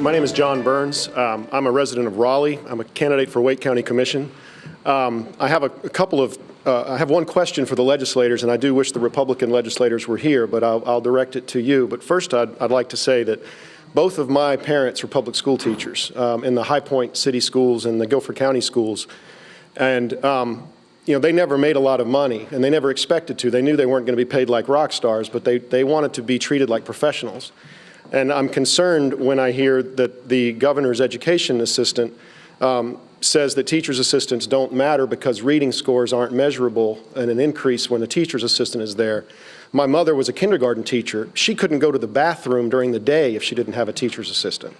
My name is John Burns. I'm a resident of Raleigh. I'm a candidate for Wake County Commission. I have I have one question for the legislators, and I do wish the Republican legislators were here, but I'll direct it to you. But first, I'd like to say that both of my parents were public school teachers in the High Point City Schools and the Guilford County Schools. And you know, they never made a lot of money, and they never expected to. They knew they weren't going to be paid like rock stars, but they wanted to be treated like professionals. And I'm concerned when I hear that the governor's education assistant says that teacher's assistants don't matter because reading scores aren't measurable and an increase when the teacher's assistant is there. My mother was a kindergarten teacher. She couldn't go to the bathroom during the day if she didn't have a teacher's assistant.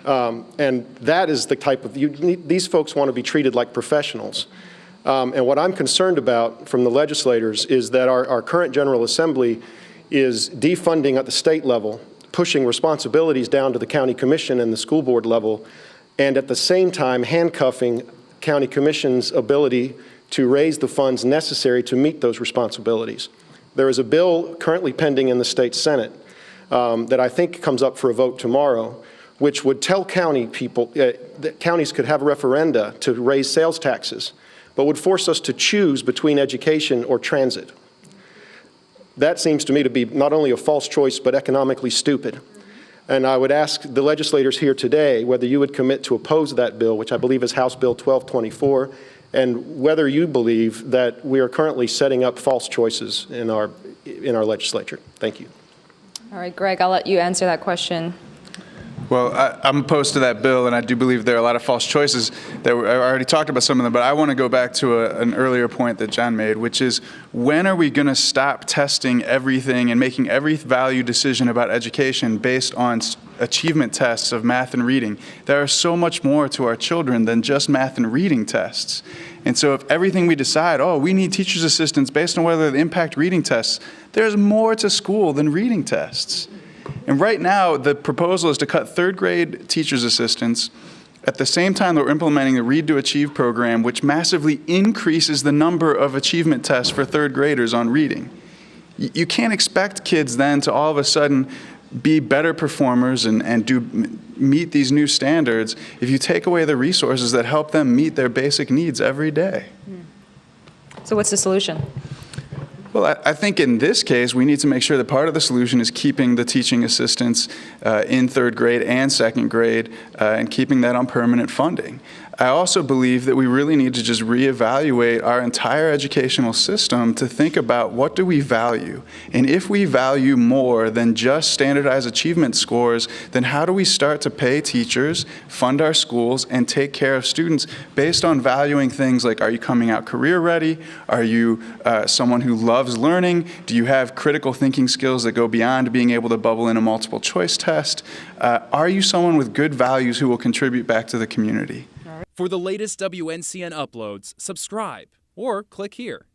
And that is the type of, these folks want to be treated like professionals. And what I'm concerned about from the legislators is that our current General Assembly is defunding at the state level, pushing responsibilities down to the county commission and the school board level, and at the same time handcuffing county commission's ability to raise the funds necessary to meet those responsibilities. There is a bill currently pending in the state Senate that I think comes up for a vote tomorrow, which would tell county people that counties could have referenda to raise sales taxes, but would force us to choose between education or transit. That seems to me to be not only a false choice, but economically stupid. And I would ask the legislators here today whether you would commit to oppose that bill, which I believe is House Bill 1224, and whether you believe that we are currently setting up false choices in our legislature. Thank you. All right, Greg, I'll let you answer that question. Well, I'm opposed to that bill, and I do believe there are a lot of false choices. I already talked about some of them, but I want to go back to an earlier point that John made, which is when are we going to stop testing everything and making every value decision about education based on achievement tests of math and reading? There are so much more to our children than just math and reading tests. And so if everything we decide, oh, we need teachers' assistants based on whether they impact reading tests, there's more to school than reading tests. And right now, the proposal is to cut third grade teachers' assistants at the same time that we're implementing the Read to Achieve program, which massively increases the number of achievement tests for third graders on reading. You can't expect kids then to all of a sudden be better performers and meet these new standards if you take away the resources that help them meet their basic needs every day. So what's the solution? Well, I think in this case, we need to make sure that part of the solution is keeping the teaching assistants in third grade and second grade and keeping that on permanent funding. I also believe that we really need to just reevaluate our entire educational system to think about what do we value. And if we value more than just standardized achievement scores, then how do we start to pay teachers, fund our schools, and take care of students based on valuing things like, are you coming out career ready? Are you someone who loves learning? Do you have critical thinking skills that go beyond being able to bubble in a multiple choice test? Are you someone with good values who will contribute back to the community? For the latest WNCN uploads, subscribe or click here.